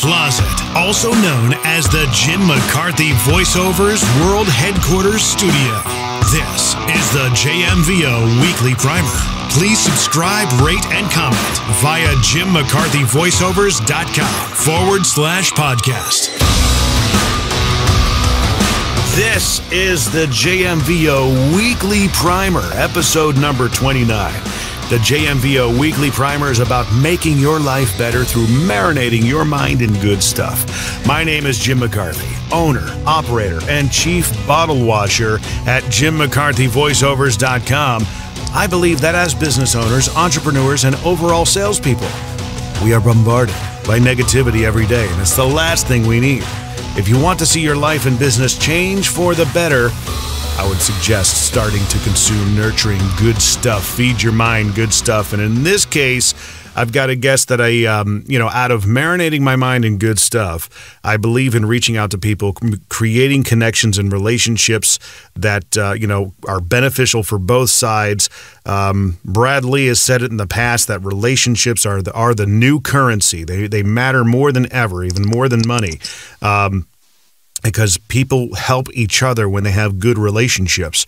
closet, also known as the Jim McCarthy Voiceovers World Headquarters Studio. This is the JMVO Weekly Primer. Please subscribe, rate, and comment via jimmccarthyvoiceovers.com/podcast. This is the JMVO Weekly Primer, episode number 29. The JMVO Weekly Primer is about making your life better through marinating your mind in good stuff. My name is Jim McCarthy, owner, operator, and chief bottle washer at jimmccarthyvoiceovers.com. I believe that as business owners, entrepreneurs, and overall salespeople, we are bombarded by negativity every day, and it's the last thing we need. If you want to see your life and business change for the better, I would suggest starting to consume nurturing good stuff. Feed your mind good stuff. And in this case, I've got a guest that out of marinating my mind in good stuff, I believe in reaching out to people, creating connections and relationships that, are beneficial for both sides. Brad Lee has said it in the past that relationships are the new currency. They matter more than ever, even more than money. Because people help each other when they have good relationships.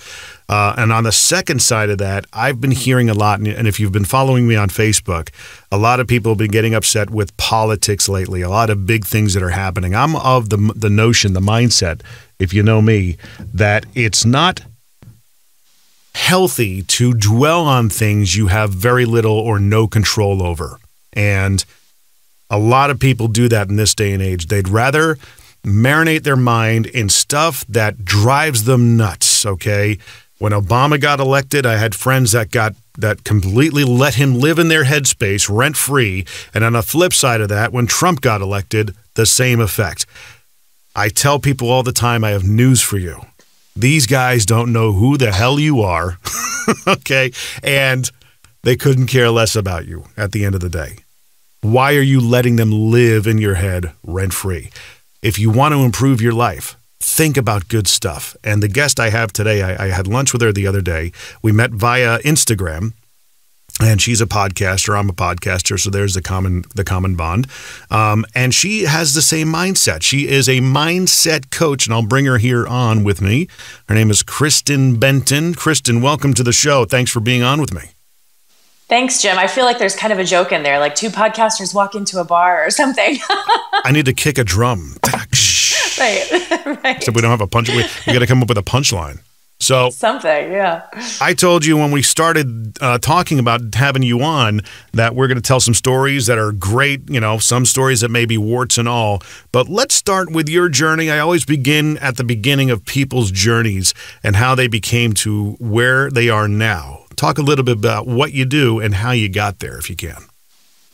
And on the second side of that, I've been hearing a lot, and if you've been following me on Facebook, a lot of people have been getting upset with politics lately, a lot of big things that are happening. I'm of the notion, the mindset, if you know me, that it's not healthy to dwell on things you have very little or no control over. And a lot of people do that in this day and age. They'd rather marinate their mind in stuff that drives them nuts, okay? When Obama got elected, I had friends that completely let him live in their headspace rent-free. And on the flip side of that, when Trump got elected, the same effect. I tell people all the time, I have news for you. These guys don't know who the hell you are, okay? And they couldn't care less about you at the end of the day. Why are you letting them live in your head rent-free? If you want to improve your life, think about good stuff. And the guest I have today, I had lunch with her the other day. We met via Instagram, and she's a podcaster. I'm a podcaster, so there's the common bond. And she has the same mindset. She is a mindset coach, and I'll bring her here on with me. Her name is Kristin Benton. Kristin, welcome to the show. Thanks for being on with me. Thanks, Jim. I feel like there's kind of a joke in there, like two podcasters walk into a bar or something. I need to kick a drum. Right. Except we don't have a punch. We got to come up with a punchline. So something, yeah. I told you when we started talking about having you on that we're going to tell some stories that are great, some stories that may be warts and all. But let's start with your journey. I always begin at the beginning of people's journeys and how they became to where they are now. Talk a little bit about what you do and how you got there, if you can.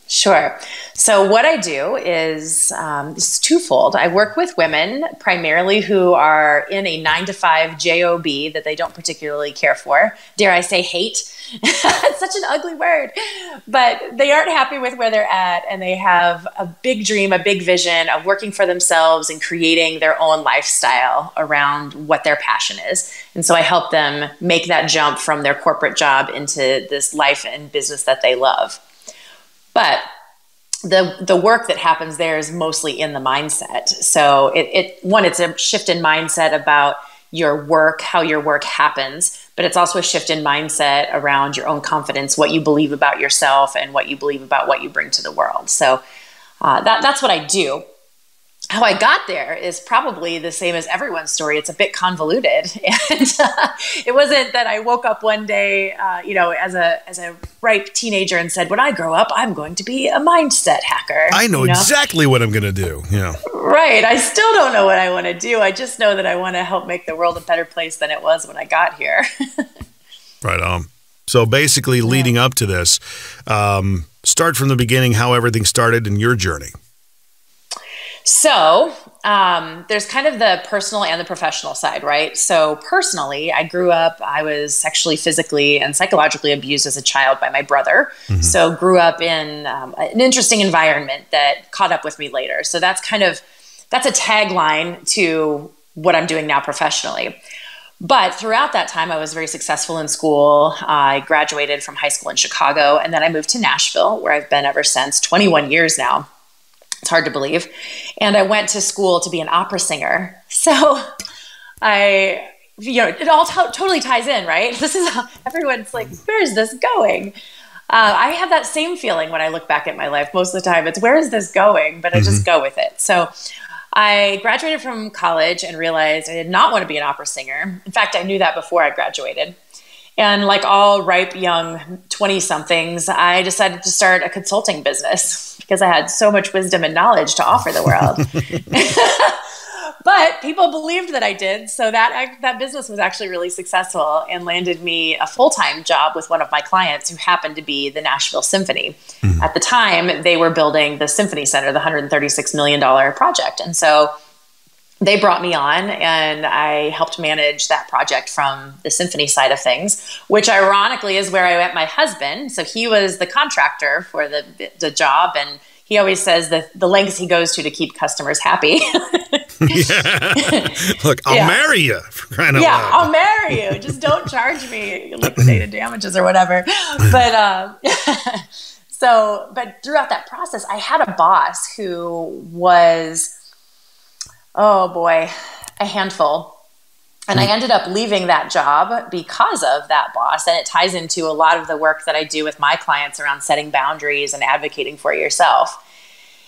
Sure. So what I do is it's twofold. I work with women primarily who are in a 9-to-5 job that they don't particularly care for. Dare I say hate? It's such an ugly word. But they aren't happy with where they're at, and they have a big dream, a big vision of working for themselves and creating their own lifestyle around what their passion is. And so I help them make that jump from their corporate job into this life and business that they love. But the work that happens there is mostly in the mindset. So it's a shift in mindset about your work, how your work happens, but it's also a shift in mindset around your own confidence, what you believe about yourself and what you believe about what you bring to the world. So that's what I do. How I got there is probably the same as everyone's story. It's a bit convoluted. And it wasn't that I woke up one day, as a ripe teenager and said, when I grow up, I'm going to be a mindset hacker. I know exactly what I'm going to do. Yeah. Right. I still don't know what I want to do. I just know that I want to help make the world a better place than it was when I got here. Right on. So basically leading up to this, start from the beginning, how everything started in your journey. So there's kind of the personal and the professional side, right? So personally, I grew up, I was sexually, physically, and psychologically abused as a child by my brother. Mm-hmm. So grew up in an interesting environment that caught up with me later. So that's a tagline to what I'm doing now professionally. But throughout that time, I was very successful in school. I graduated from high school in Chicago, and then I moved to Nashville, where I've been ever since, 21 years now. It's hard to believe. And I went to school to be an opera singer. So it all totally ties in, right? This is how everyone's like, where is this going? I have that same feeling when I look back at my life. Most of the time it's, where is this going? But I just go with it. So I graduated from college and realized I did not want to be an opera singer. In fact, I knew that before I graduated. And like all ripe young 20-somethings, I decided to start a consulting business because I had so much wisdom and knowledge to offer the world. But people believed that I did. So that business was actually really successful and landed me a full-time job with one of my clients who happened to be the Nashville Symphony. Mm-hmm. At the time, they were building the Symphony Center, the $136 million project. And so they brought me on and I helped manage that project from the symphony side of things, which ironically is where I met my husband. So he was the contractor for the job, and he always says that the lengths he goes to keep customers happy. Yeah. Look, I'll marry you. For crying out loud. I'll marry you. Just don't charge me liquidated damages or whatever. But but throughout that process, I had a boss who was, oh boy, a handful. And I ended up leaving that job because of that boss. And it ties into a lot of the work that I do with my clients around setting boundaries and advocating for yourself.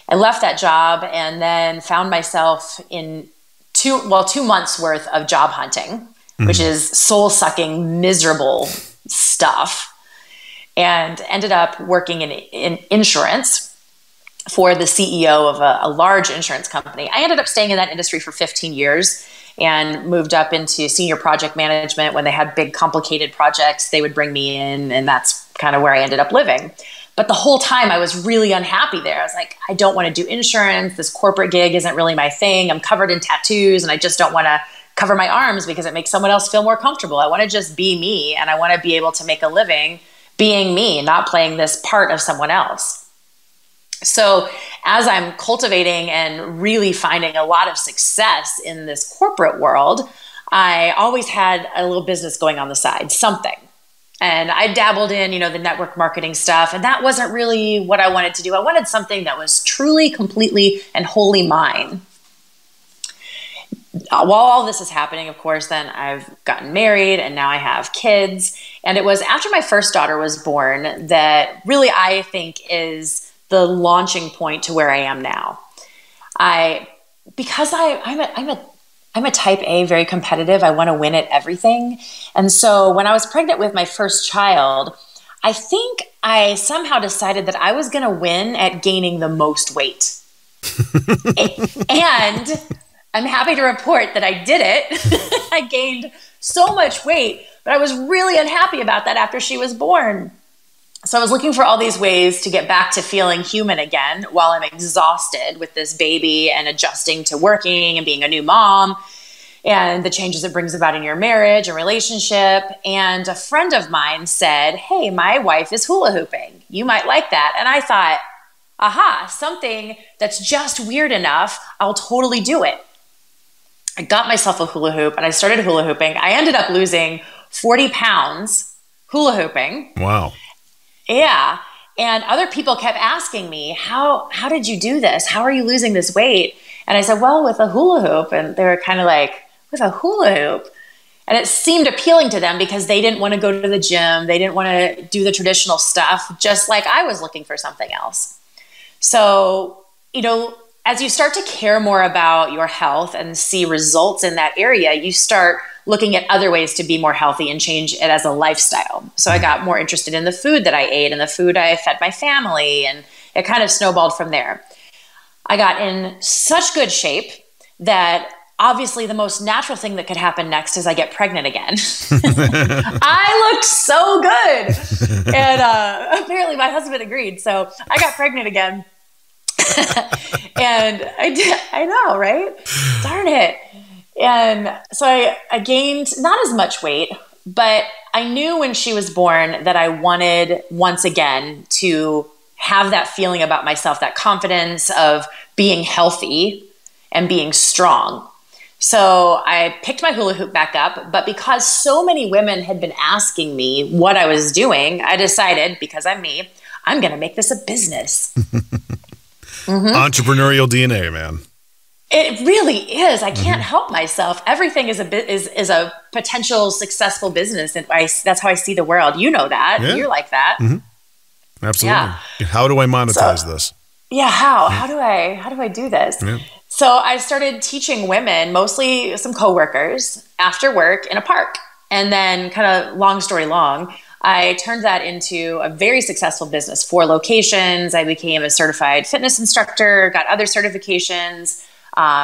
I left that job and then found myself in 2 months worth of job hunting, which is soul-sucking, miserable stuff, and ended up working in insurance for the CEO of a large insurance company. I ended up staying in that industry for 15 years and moved up into senior project management. When they had big, complicated projects, they would bring me in, and that's kind of where I ended up living. But the whole time I was really unhappy there. I was like, I don't want to do insurance. This corporate gig isn't really my thing. I'm covered in tattoos and I just don't want to cover my arms because it makes someone else feel more comfortable. I want to just be me, and I want to be able to make a living being me, not playing this part of someone else. So as I'm cultivating and really finding a lot of success in this corporate world, I always had a little business going on the side, something. And I dabbled in, the network marketing stuff, and that wasn't really what I wanted to do. I wanted something that was truly, completely, and wholly mine. While all this is happening, of course, then I've gotten married and now I have kids. And it was after my first daughter was born that really I think is the launching point to where I am now. Because I'm a type A, very competitive. I want to win at everything. And so when I was pregnant with my first child, I think I somehow decided that I was going to win at gaining the most weight. And I'm happy to report that I did it. I gained so much weight, but I was really unhappy about that after she was born. So I was looking for all these ways to get back to feeling human again while I'm exhausted with this baby and adjusting to working and being a new mom and the changes it brings about in your marriage and relationship. And a friend of mine said, hey, my wife is hula hooping. You might like that. And I thought, aha, something that's just weird enough, I'll totally do it. I got myself a hula hoop and I started hula hooping. I ended up losing 40 pounds hula hooping. Wow. Yeah. And other people kept asking me, how did you do this? How are you losing this weight? And I said, well, with a hula hoop. And they were kind of like, with a hula hoop? And it seemed appealing to them because they didn't want to go to the gym. They didn't want to do the traditional stuff, just like I was looking for something else. So, as you start to care more about your health and see results in that area, you start looking at other ways to be more healthy and change it as a lifestyle. So I got more interested in the food that I ate and the food I fed my family, and it kind of snowballed from there. I got in such good shape that obviously the most natural thing that could happen next is I get pregnant again. I looked so good. And apparently my husband agreed. So I got pregnant again. And I know, right? Darn it. And so I gained not as much weight, but I knew when she was born that I wanted once again to have that feeling about myself, that confidence of being healthy and being strong. So I picked my hula hoop back up, but because so many women had been asking me what I was doing, I decided, because I'm me, I'm going to make this a business. Entrepreneurial DNA, man. It really is. I can't help myself. Everything is a potential successful business, and that's how I see the world. You know that. Yeah. You're like that. Absolutely. Yeah. How do I monetize this? Yeah. How do I do this? Yeah. So I started teaching women, mostly some coworkers, after work in a park. And then, kind of long story long, I turned that into a very successful business. 4 locations. I became a certified fitness instructor, got other certifications,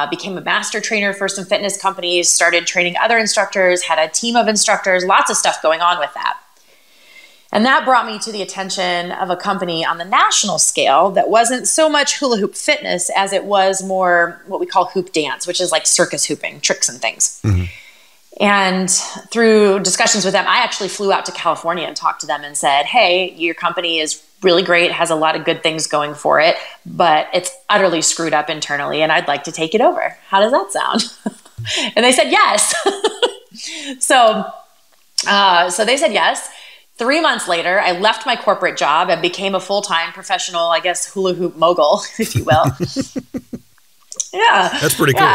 became a master trainer for some fitness companies, started training other instructors, had a team of instructors, lots of stuff going on with that. And that brought me to the attention of a company on the national scale that wasn't so much hula hoop fitness as it was more what we call hoop dance, which is like circus hooping, tricks and things. And through discussions with them, I actually flew out to California and talked to them and said, hey, your company is really great, has a lot of good things going for it, but it's utterly screwed up internally, and I'd like to take it over. How does that sound? And they said yes. So they said yes. 3 months later, I left my corporate job and became a full-time professional, I guess, hula hoop mogul, if you will. Yeah. That's pretty cool.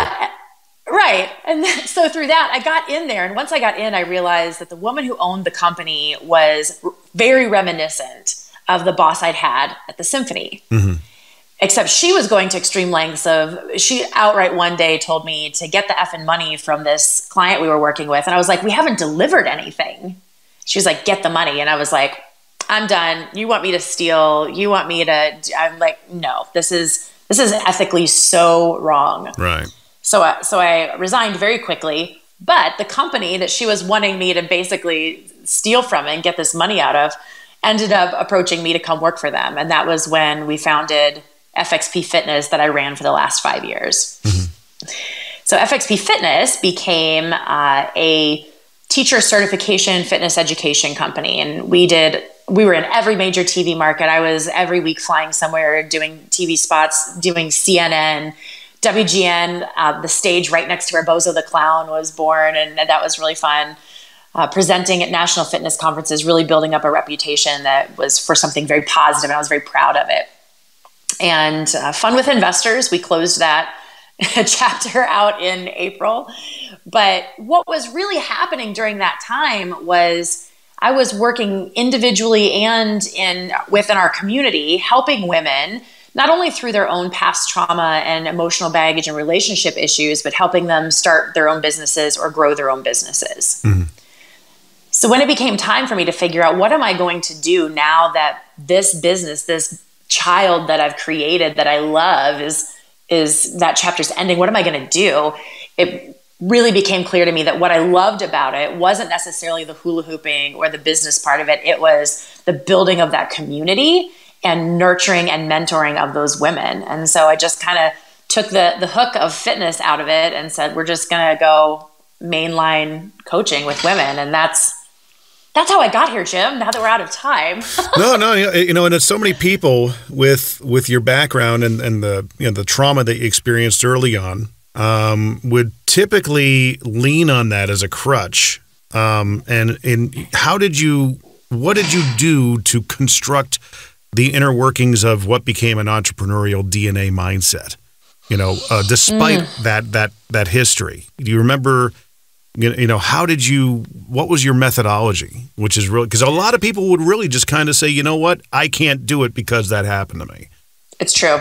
Right. And then, so through that, I got in there. And once I got in, I realized that the woman who owned the company was very reminiscent of the boss I'd had at the symphony. Except she was going to extreme lengths she outright one day told me to get the effing money from this client we were working with. And I was like, we haven't delivered anything. She was like, get the money. And I was like, I'm done. You want me to steal? You want me to, I'm like, no, this is ethically so wrong. Right. So I resigned very quickly, but the company that she was wanting me to basically steal from and get this money out of ended up approaching me to come work for them. And that was when we founded FXP Fitness that I ran for the last 5 years. So FXP Fitness became a teacher certification fitness education company. And we were in every major TV market. I was every week flying somewhere, doing TV spots, doing CNN, WGN, the stage right next to where Bozo the Clown was born. And that was really fun. Presenting at national fitness conferences, really building up a reputation that was for something very positive, and I was very proud of it. And fun with investors, we closed that chapter out in April. But what was really happening during that time was I was working individually and within our community, helping women, not only through their own past trauma and emotional baggage and relationship issues, but helping them start their own businesses or grow their own businesses. So when it became time for me to figure out what am I going to do now that this business, this child that I've created that I love is that chapter's ending, what am I going to do? It really became clear to me that what I loved about it wasn't necessarily the hula hooping or the business part of it. It was the building of that community and nurturing and mentoring of those women. And so I just kind of took the hook of fitness out of it and said, we're just going to go mainline coaching with women. And that's how I got here, Jim, now that we're out of time. No, and it's so many people with your background and the trauma that you experienced early on would typically lean on that as a crutch. And what did you do to construct the inner workings of what became an entrepreneurial DNA mindset? Despite that history, do you remember? What was your methodology? Which is really, because a lot of people would really just kind of say, you know what, I can't do it because that happened to me. It's true.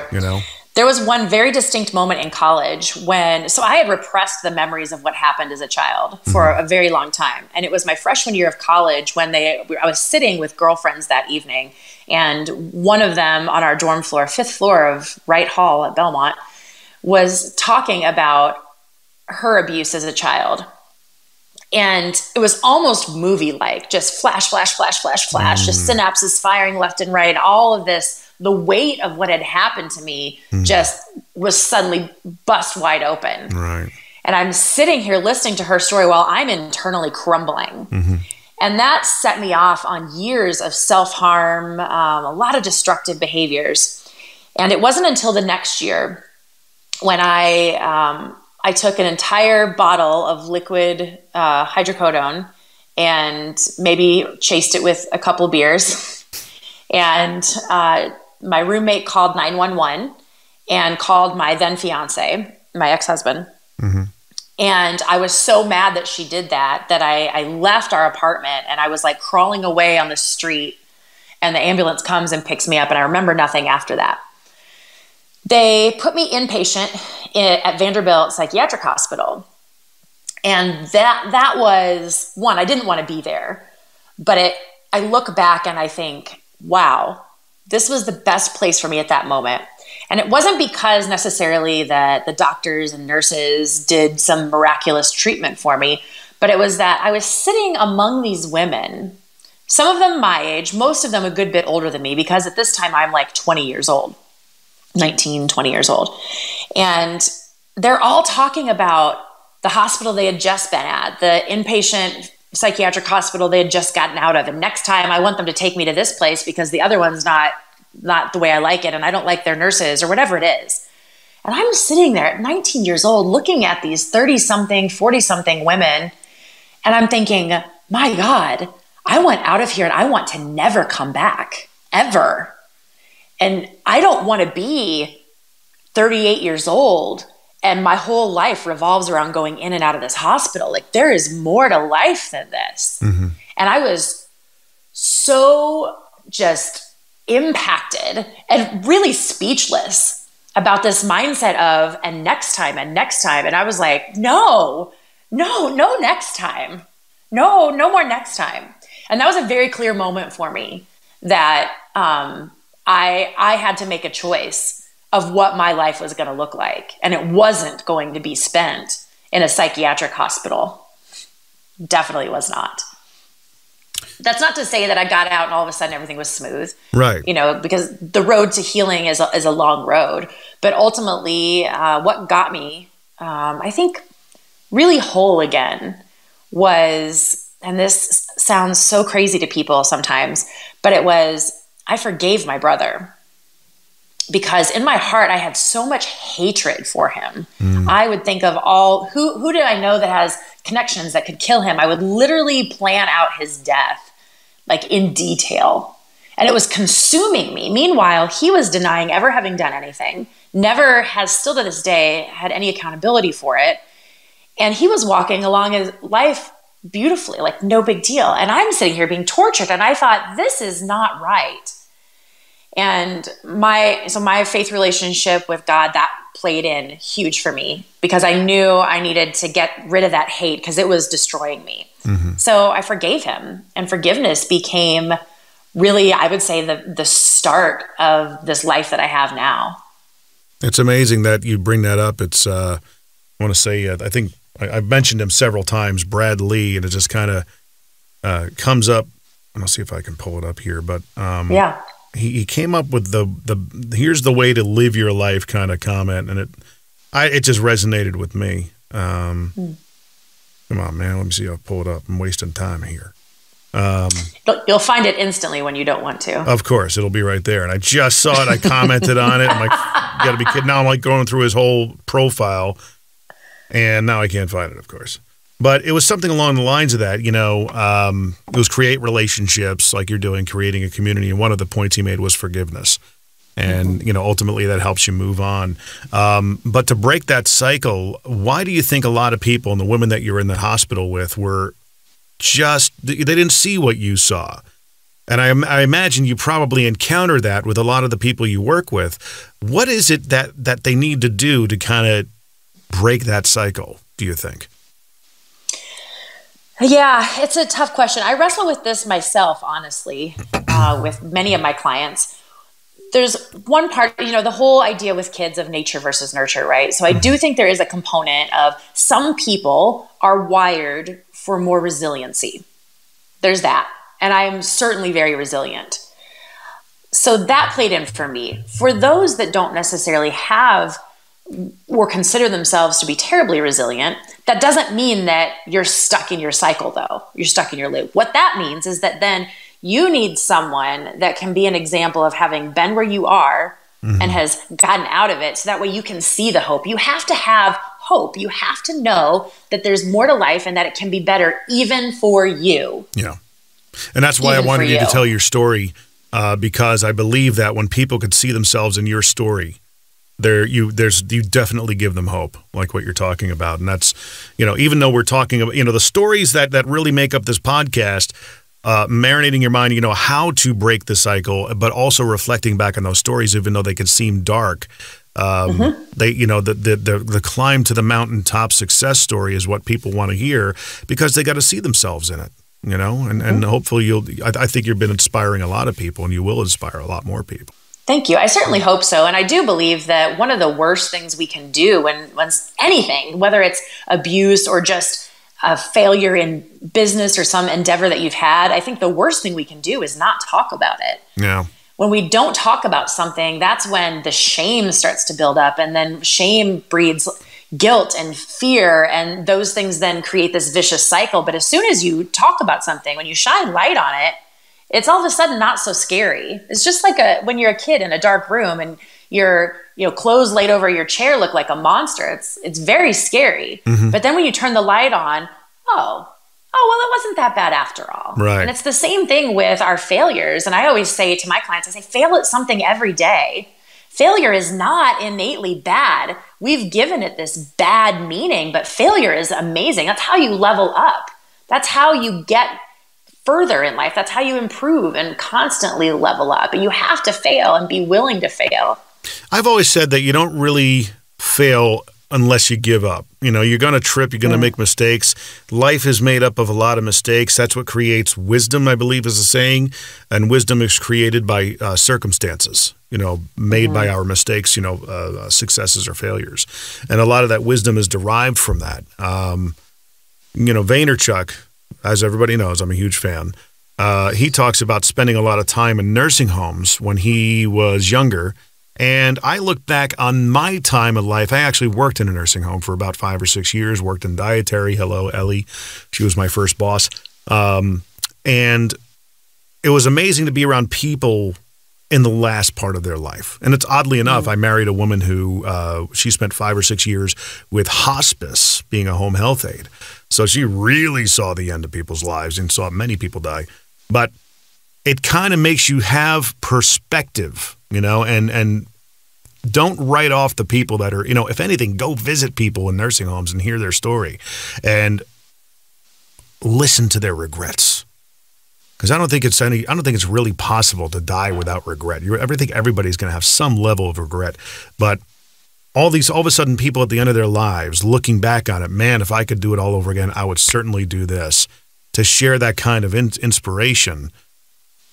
There was one very distinct moment in college so I had repressed the memories of what happened as a child for a very long time. And it was my freshman year of college when I was sitting with girlfriends that evening. And one of them on our dorm floor, 5th floor of Wright Hall at Belmont, was talking about her abuse as a child. And it was almost movie-like, just flash, flash, flash, flash, flash, just synapses firing left and right. All of this, the weight of what had happened to me just was suddenly bust wide open. Right. And I'm sitting here listening to her story while I'm internally crumbling. And that set me off on years of self-harm, a lot of destructive behaviors. And it wasn't until the next year when I took an entire bottle of liquid hydrocodone and maybe chased it with a couple beers. And my roommate called 911 and called my then fiance, my ex-husband. Mm-hmm. And I was so mad that she did that I left our apartment and I was like crawling away on the street, and the ambulance comes and picks me up. And I remember nothing after that. They put me inpatient at Vanderbilt Psychiatric Hospital. And that was one, I didn't want to be there, but I look back and I think, wow, this was the best place for me at that moment. And it wasn't because necessarily that the doctors and nurses did some miraculous treatment for me, but it was that I was sitting among these women, some of them my age, most of them a good bit older than me, because at this time I'm like 20 years old, 19, 20 years old. And they're all talking about the hospital they had just been at, the inpatient psychiatric hospital they had just gotten out of. And next time I want them to take me to this place because the other one's not the way I like it, and I don't like their nurses or whatever it is. And I'm sitting there at 19 years old looking at these 30-something, 40-something women, and I'm thinking, my God, I want out of here and I want to never come back, ever. And I don't want to be 38 years old and my whole life revolves around going in and out of this hospital. Like, there is more to life than this. Mm-hmm. And I was so just impacted and really speechless about this mindset of, and next time. And I was like, no next time. No more next time. And that was a very clear moment for me that I had to make a choice of what my life was going to look like. And it wasn't going to be spent in a psychiatric hospital. Definitely was not. That's not to say that I got out and all of a sudden everything was smooth. Right. Because the road to healing is a long road. But ultimately, what got me, I think, really whole again was, and this sounds so crazy to people sometimes, but it was, I forgave my brother. Because in my heart, I had so much hatred for him. I would think of who did I know that has connections that could kill him? I would literally plan out his death, like in detail. And it was consuming me. Meanwhile, he was denying ever having done anything, never has still to this day had any accountability for it. And he was walking along his life beautifully, like no big deal. And I'm sitting here being tortured. And I thought, this is not right. And my faith relationship with God, that played in huge for me because I knew I needed to get rid of that hate because it was destroying me. Mm-hmm. So I forgave him, and forgiveness became really, I would say, the start of this life that I have now. It's amazing that you bring that up. It's, I want to say, I think I've mentioned him several times, Brad Lee, and it just kind of comes up. I'm going to see if I can pull it up here, but yeah. He came up with the here's the way to live your life kind of comment, and it just resonated with me. Come on, man. Let me see if I pull it up. I'm wasting time here. You'll find it instantly when you don't want to. Of course, it'll be right there. And I just saw it. I commented on it. I'm like, you got to be kidding. Now I'm like going through his whole profile, and now I can't find it, of course. But it was something along the lines of that, it was create relationships like you're doing, creating a community. And one of the points he made was forgiveness. And, ultimately that helps you move on. But to break that cycle, why do you think a lot of people and the women that you're in the hospital with were they didn't see what you saw? And I imagine you probably encounter that with a lot of the people you work with. What is it that they need to do to kind of break that cycle, do you think? Yeah, it's a tough question. I wrestle with this myself, honestly, with many of my clients. There's one part, the whole idea with kids of nature versus nurture, right? So I do think there is a component of some people are wired for more resiliency. There's that. And I'm certainly very resilient. So that played in for me. For those that don't necessarily have or consider themselves to be terribly resilient, that doesn't mean that you're stuck in your cycle, though. You're stuck in your loop. What that means is that then you need someone that can be an example of having been where you are and has gotten out of it, so that way you can see the hope. You have to have hope. You have to know that there's more to life and that it can be better even for you. Yeah. And that's why I wanted you to tell your story, because I believe that when people could see themselves in your story, you definitely give them hope, like what you're talking about. And that's, even though we're talking about, the stories that really make up this podcast, marinating your mind, how to break the cycle, but also reflecting back on those stories, even though they can seem dark. They, the climb to the mountaintop success story is what people want to hear because they got to see themselves in it, and hopefully I think you've been inspiring a lot of people, and you will inspire a lot more people. Thank you. I certainly hope so. And I do believe that one of the worst things we can do when anything, whether it's abuse or just a failure in business or some endeavor that you've had, I think the worst thing we can do is not talk about it. Yeah. When we don't talk about something, that's when the shame starts to build up, and then shame breeds guilt and fear, and those things then create this vicious cycle. But as soon as you talk about something, when you shine light on it, it's all of a sudden not so scary. It's just like when you're a kid in a dark room and your clothes laid over your chair look like a monster. It's very scary. Mm-hmm. But then when you turn the light on, well, it wasn't that bad after all. Right. And it's the same thing with our failures. And I always say to my clients, fail at something every day. Failure is not innately bad. We've given it this bad meaning, but failure is amazing. That's how you level up. That's how you get further in life. That's how you improve and constantly level up. And you have to fail and be willing to fail. I've always said that you don't really fail unless you give up. You're going to trip, you're going to make mistakes. Life is made up of a lot of mistakes. That's what creates wisdom, I believe is a saying. And wisdom is created by circumstances, made by our mistakes, successes or failures. And a lot of that wisdom is derived from that. Vaynerchuk, as everybody knows, I'm a huge fan. He talks about spending a lot of time in nursing homes when he was younger. And I look back on my time of life. I actually worked in a nursing home for about 5 or 6 years, worked in dietary. Hello, Ellie. She was my first boss. And it was amazing to be around people in the last part of their life. And it's oddly enough, I married a woman who she spent 5 or 6 years with hospice, being a home health aide. So she really saw the end of people's lives and saw many people die. But it kind of makes you have perspective, and don't write off the people that are, if anything, go visit people in nursing homes and hear their story and listen to their regrets. Because I don't think it's really possible to die without regret. I think everybody's going to have some level of regret, but all of a sudden people at the end of their lives looking back on it, man, if I could do it all over again, I would certainly do this. To share that kind of inspiration,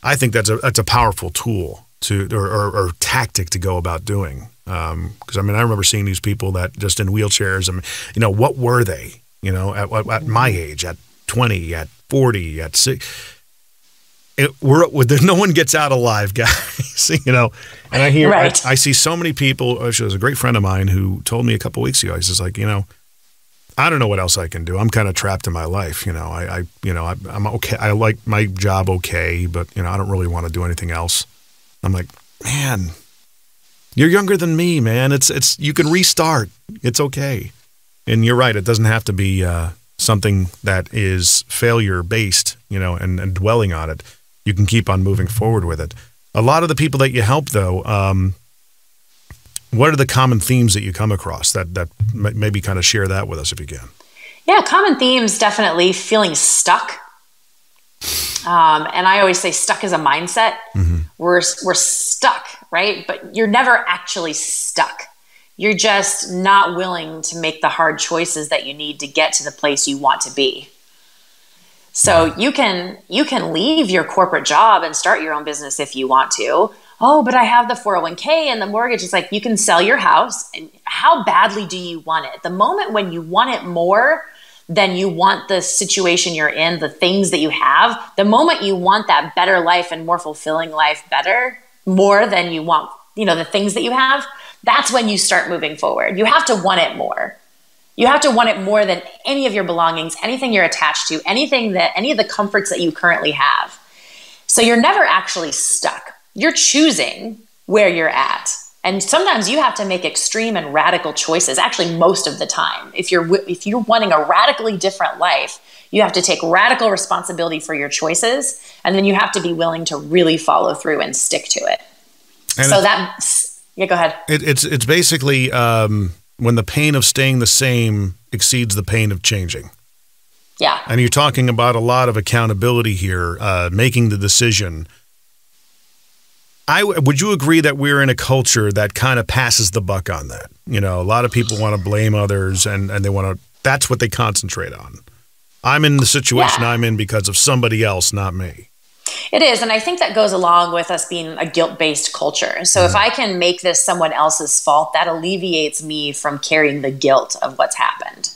I think that's a powerful tool or tactic to go about doing. Because I remember seeing these people that just in wheelchairs, and what were they? At my age, at 20, at 40, at 6. No one gets out alive, guys. And I hear, right. I see so many people. She was a great friend of mine who told me a couple weeks ago. He's just like, I don't know what else I can do. I'm kind of trapped in my life. I'm okay. I like my job okay, but I don't really want to do anything else. I'm like, man, you're younger than me, man. It's you can restart. It's okay. And you're right. It doesn't have to be something that is failure based, and dwelling on it. You can keep on moving forward with it. A lot of the people that you help, though, what are the common themes that you come across that maybe kind of share that with us if you can? Yeah, common themes, definitely feeling stuck. And I always say stuck is a mindset. Mm-hmm. We're stuck, right? But you're never actually stuck. You're just not willing to make the hard choices that you need to get to the place you want to be. So you can leave your corporate job and start your own business if you want to. Oh, but I have the 401k and the mortgage. It's like you can sell your house. And how badly do you want it? The moment when you want it more than you want the situation you're in, the things that you have, the moment you want that better life and more fulfilling life more than you want, the things that you have, that's when you start moving forward. You have to want it more. You have to want it more than any of your belongings, anything you're attached to, any of the comforts that you currently have. So you're never actually stuck. You're choosing where you're at. And sometimes you have to make extreme and radical choices, actually most of the time. If you're wanting a radically different life, you have to take radical responsibility for your choices, and then you have to be willing to really follow through and stick to it. And Yeah, go ahead. It's basically when the pain of staying the same exceeds the pain of changing. Yeah. And you're talking about a lot of accountability here, making the decision. Would you agree that we're in a culture that kind of passes the buck on that? You know, a lot of people want to blame others and they want to, that's what they concentrate on. I'm in the situation I'm in because of somebody else, not me. It is. And I think that goes along with us being a guilt-based culture. So if I can make this someone else's fault, that alleviates me from carrying the guilt of what's happened.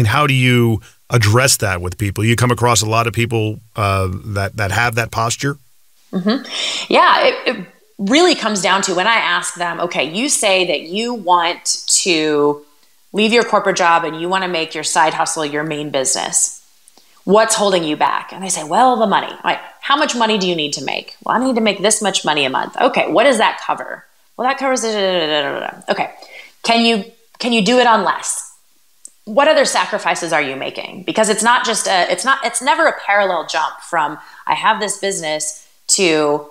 How do you address that with people? You come across a lot of people that have that posture? Mm-hmm. Yeah, it really comes down to when I ask them, okay, you say that you want to leave your corporate job and you want to make your side hustle your main business. What's holding you back? And they say, well, the money. I'm like, how much money do you need to make? Well, I need to make this much money a month. Okay, what does that cover? Well, that covers okay. Can you do it on less? What other sacrifices are you making? Because it's not just it's never a parallel jump from I have this business to,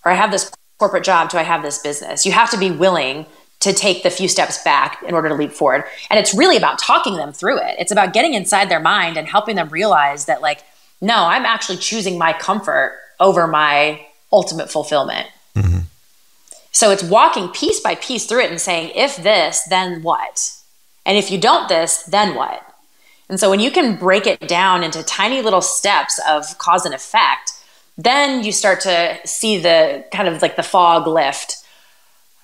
or I have this corporate job to I have this business. You have to be willing to take the few steps back in order to leap forward. And it's really about talking them through it. It's about getting inside their mind and helping them realize that, like, no, I'm actually choosing my comfort over my ultimate fulfillment. Mm-hmm. So it's walking piece by piece through it and saying, if this, then what? And if you don't this, then what? And so when you can break it down into tiny little steps of cause and effect, then you start to see the kind of like the fog lift.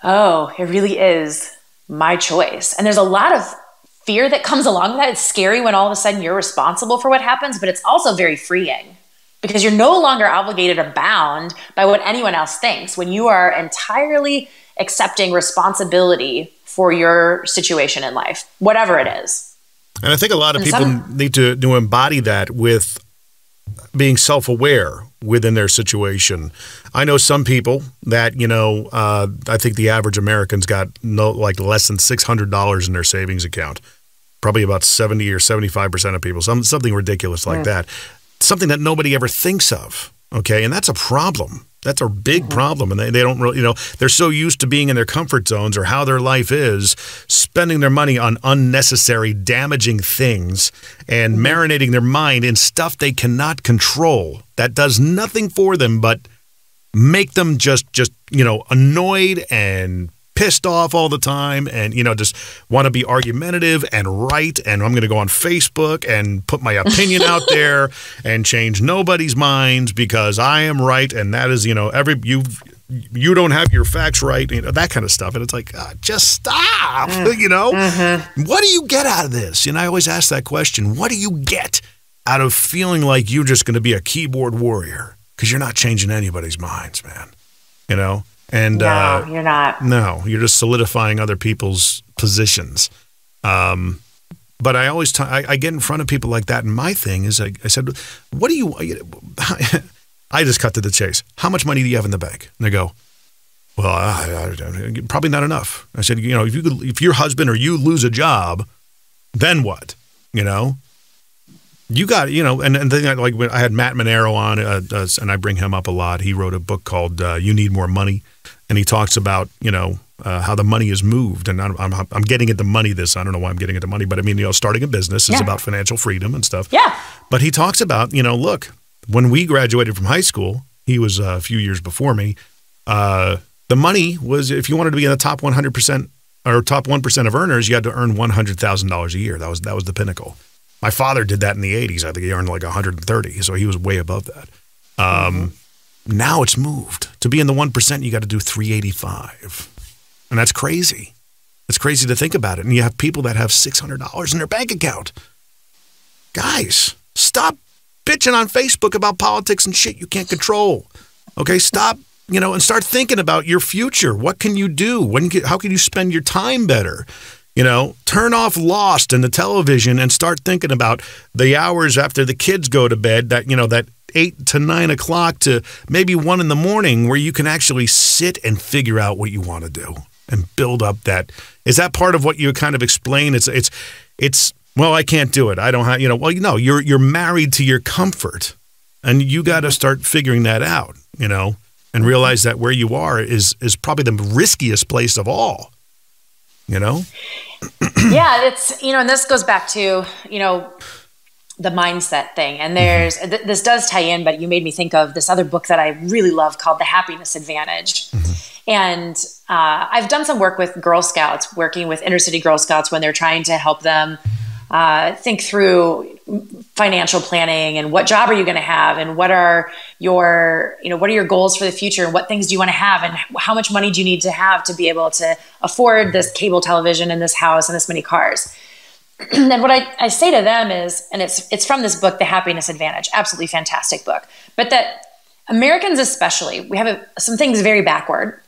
Oh, it really is my choice. And there's a lot of fear that comes along with that. It's scary when all of a sudden you're responsible for what happens, but it's also very freeing because you're no longer obligated or bound by what anyone else thinks when you are entirely accepting responsibility for your situation in life, whatever it is. And I think a lot of people need to embody that with being self-aware within their situation. I know some people that, I think the average American's got less than $600 in their savings account. Probably about 70 or 75% of people, something ridiculous like that. Something that nobody ever thinks of, okay? And that's a problem. That's a big problem. And they don't really, they're so used to being in their comfort zones or how their life is, spending their money on unnecessary, damaging things and marinating their mind in stuff they cannot control that does nothing for them but make them just annoyed and pissed off all the time and, just want to be argumentative and right. And I'm going to go on Facebook and put my opinion out there and change nobody's minds because I am right. And that is, you don't have your facts right, that kind of stuff. And it's like, just stop, What do you get out of this? And I always ask that question. What do you get out of feeling like you're just going to be a keyboard warrior? Because you're not changing anybody's minds, man, And no, you're not. No, you're just solidifying other people's positions. But I always I get in front of people like that, and my thing is I said, "What do you?" I just cut to the chase. How much money do you have in the bank? And they go, "Well, probably not enough." I said, if your husband or you lose a job, then what? You got, and then like when I had Matt Monero on, and I bring him up a lot. He wrote a book called "You Need More Money." And he talks about, how the money is moved. And I'm getting into money I don't know why I'm getting into money, but I mean, starting a business is about financial freedom and stuff. Yeah. But he talks about, look, when we graduated from high school, he was a few years before me, the money was, if you wanted to be in the top 100% or top 1% of earners, you had to earn $100,000 a year. That was the pinnacle. My father did that in the 80s. I think he earned like 130. So he was way above that. Now it's moved. To be in the 1%, you got to do 385. And that's crazy. It's crazy to think about it. And you have people that have $600 in their bank account. Guys, stop bitching on Facebook about politics and shit you can't control. Okay, stop, and start thinking about your future. What can you do? How can you spend your time better? Turn off Lost and the television and start thinking about the hours after the kids go to bed that 8 to 9 o'clock to maybe 1 in the morning where you can actually sit and figure out what you want to do and build up that. Is that part of what you kind of explain? It's well, I can't do it. I don't have, you're married to your comfort and you got to start figuring that out, and realize that where you are is probably the riskiest place of all, you know? Yeah, it's, and this goes back to, the mindset thing. And there's, this does tie in, but you made me think of this other book that I really love called The Happiness Advantage. And I've done some work with Girl Scouts, working with inner city Girl Scouts when they're trying to help them think through financial planning and what job are you going to have, and what are your goals for the future, and what things do you want to have, and how much money do you need to have to be able to afford this cable television and this house and this many cars. And what I say to them is, and it's from this book, The Happiness Advantage, absolutely fantastic book, but that Americans especially, we have some things very backward.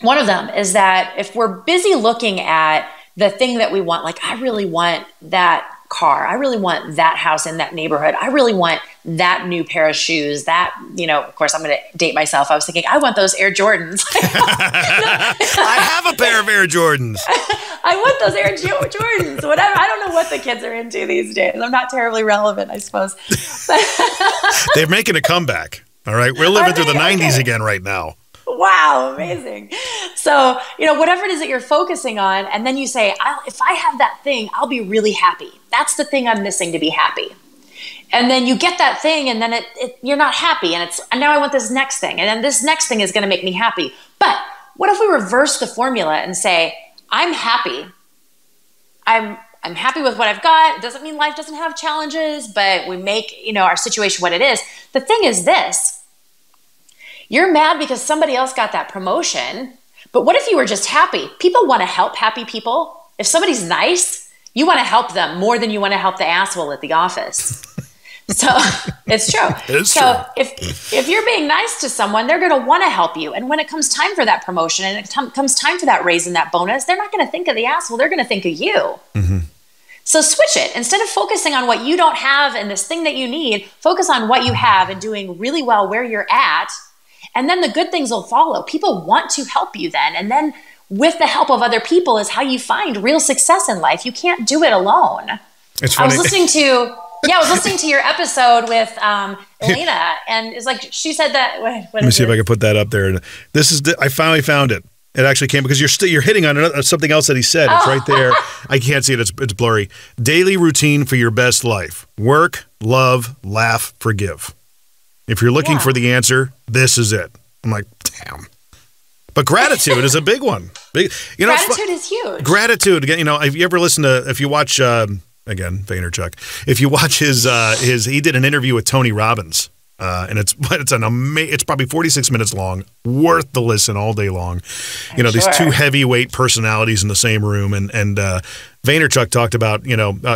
One of them is that if we're busy looking at the thing that we want, like, I really want that car, I really want that house in that neighborhood, I really want that new pair of shoes, that, of course, I'm going to date myself. I was thinking, I want those Air Jordans. I have a pair of Air Jordans. I want those Air Jordans, whatever. I don't know what the kids are into these days. I'm not terribly relevant, I suppose. They're making a comeback. All right. We're living through the 90s again right now. Wow, amazing. So, whatever it is that you're focusing on, and then you say, if I have that thing, I'll be really happy. That's the thing I'm missing to be happy. And then you get that thing, and then you're not happy, and now I want this next thing, and then this next thing is going to make me happy. But what if we reverse the formula and say, I'm happy. I'm happy with what I've got. It doesn't mean life doesn't have challenges, but we make, our situation what it is. The thing is this. You're mad because somebody else got that promotion, but what if you were just happy? People want to help happy people. If somebody's nice, you want to help them more than you want to help the asshole at the office. So it's true. It's so true. if you're being nice to someone, they're going to want to help you. And when it comes time for that promotion and it comes time for that raise and that bonus, they're not going to think of the asshole. They're going to think of you. So switch it. Instead of focusing on what you don't have and this thing that you need, focus on what you have and doing really well where you're at. And then the good things will follow. People want to help you then. And then with the help of other people is how you find real success in life. You can't do it alone. It's funny. I was listening to your episode with Elena, and it's like she said that. Let me see if I can put that up there. I finally found it. It actually came because you're hitting on something else that he said. It's right there. I can't see it. It's blurry. Daily routine for your best life: work, love, laugh, forgive. If you're looking for the answer, this is it. I'm like, damn. But gratitude is a big one. Gratitude is huge. Gratitude, again, if you ever listen to, if you watch, again, Vaynerchuk, if you watch he did an interview with Tony Robbins, and it's probably 46 minutes long, worth the listen all day long. These two heavyweight personalities in the same room, and Vaynerchuk talked about,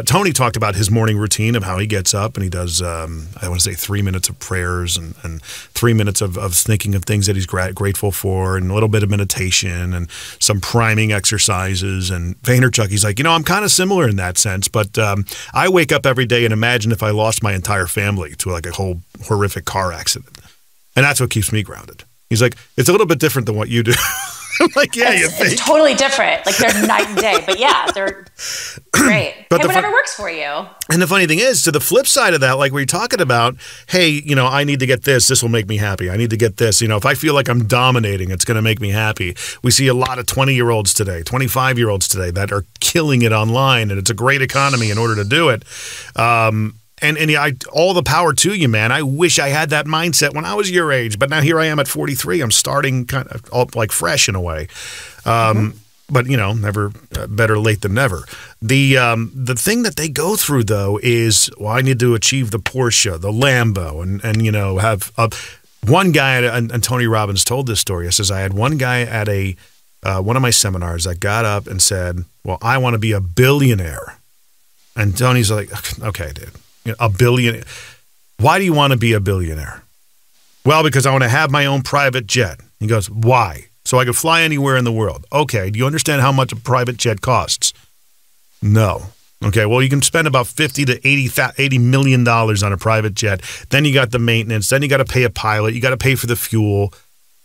Tony talked about his morning routine of how he gets up and he does, I want to say 3 minutes of prayers and 3 minutes of thinking of things that he's grateful for, and a little bit of meditation and some priming exercises. And Vaynerchuk, he's like, I'm kind of similar in that sense, but I wake up every day and imagine if I lost my entire family to like a whole horrific car accident. And that's what keeps me grounded. He's like, it's a little bit different than what you do. I'm like, yeah, you think. It's totally different. Like, they're night and day. But yeah, they're great. But whatever works for you. And the funny thing is, to the flip side of that, like we're talking about, hey, I need to get this. This will make me happy. I need to get this. If I feel like I'm dominating, it's going to make me happy. We see a lot of 20-year-olds today, 25-year-olds today that are killing it online, and it's a great economy in order to do it. And all the power to you, man. I wish I had that mindset when I was your age, but now here I am at 43. I'm starting kind of all, like fresh in a way. But never better late than never. The thing that they go through though is, I need to achieve the Porsche, the Lambo, and have one guy. And Tony Robbins told this story. He says, I had one guy at one of my seminars that got up and said, "Well, I want to be a billionaire." And Tony's like, "Okay, dude. A billionaire. Why do you want to be a billionaire?" "Well, because I want to have my own private jet." He goes, "Why?" "So I could fly anywhere in the world." "Okay, do you understand how much a private jet costs?" "No." "Okay, well, you can spend about $50 to $80 million on a private jet. Then you got the maintenance. Then you got to pay a pilot. You got to pay for the fuel.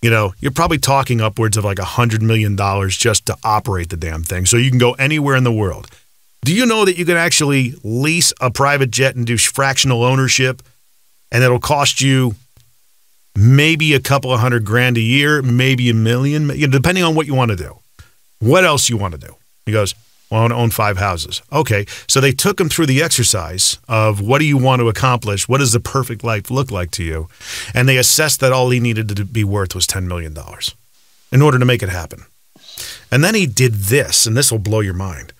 You're probably talking upwards of like $100 million just to operate the damn thing. So you can go anywhere in the world. Do you know that you can actually lease a private jet and do fractional ownership, and it'll cost you maybe a couple of $100,000 a year, maybe $1 million, depending on what you want to do. What else you want to do? He goes, well, I want to own 5 houses. Okay, so they took him through the exercise of what do you want to accomplish? What does the perfect life look like to you? And they assessed that all he needed to be worth was $10 million in order to make it happen. And then he did this, and this will blow your mind.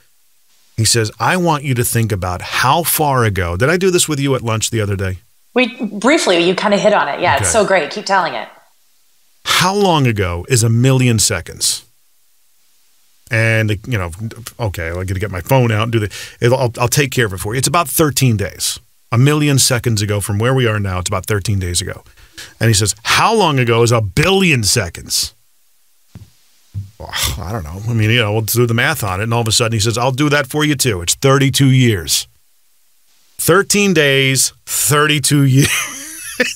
He says, I want you to think about how far ago. Did I do this with you at lunch the other day? Briefly, you kind of hit on it. Yeah, okay. It's so great. Keep telling it. How long ago is 1,000,000 seconds? And, okay, I'm going to get my phone out and do I'll take care of it for you. It's about 13 days. 1,000,000 seconds ago from where we are now, it's about 13 days ago. And he says, how long ago is 1,000,000,000 seconds? Well, I don't know. I mean, we'll do the math on it. And all of a sudden he says, I'll do that for you too. It's 32 years. 13 days, 32 years.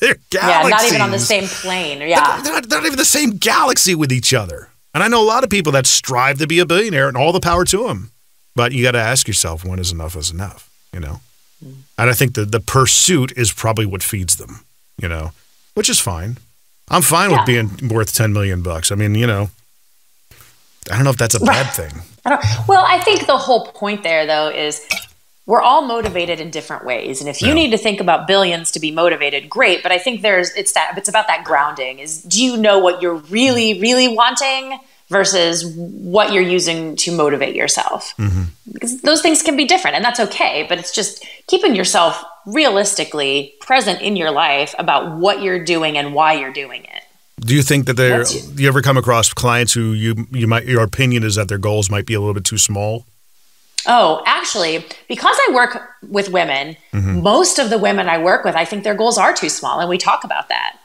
They're galaxies. Yeah, not even on the same plane. Yeah. They're not even the same galaxy with each other. And I know a lot of people that strive to be a billionaire, and all the power to them. But you got to ask yourself, when is enough, And I think the pursuit is probably what feeds them, which is fine. I'm fine with being worth $10 million. I mean, I don't know if that's a bad thing. I think the whole point there, though, is we're all motivated in different ways. And if you need to think about billions to be motivated, great. But I think it's about that grounding is, do you know what you're really, really wanting versus what you're using to motivate yourself? Mm-hmm. Because those things can be different, and that's okay. But it's just keeping yourself realistically present in your life about what you're doing and why you're doing it. Do you think that you ever come across clients who your opinion is that their goals might be a little bit too small? Oh, actually, because I work with women, most of the women I work with, I think their goals are too small. And we talk about that.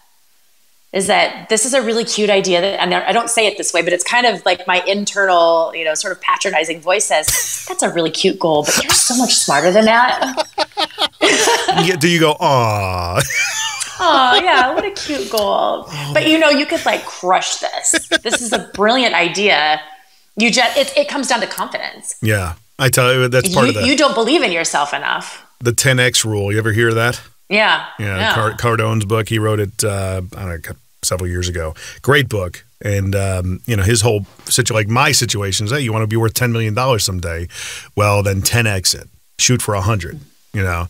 Is that this is a really cute idea and I don't say it this way, but it's kind of like my internal, sort of patronizing voice says, that's a really cute goal, but you're so much smarter than that. Do you go, aw? Oh, yeah, what a cute goal. But you could crush this. This is a brilliant idea. It comes down to confidence. Yeah. I tell you, that's part of that. You don't believe in yourself enough. The 10X rule. You ever hear that? Yeah. Cardone's book. He wrote it, I don't know, several years ago. Great book. And, his whole situation, my situation is, hey, you want to be worth $10 million someday? Well, then 10X it. Shoot for 100, And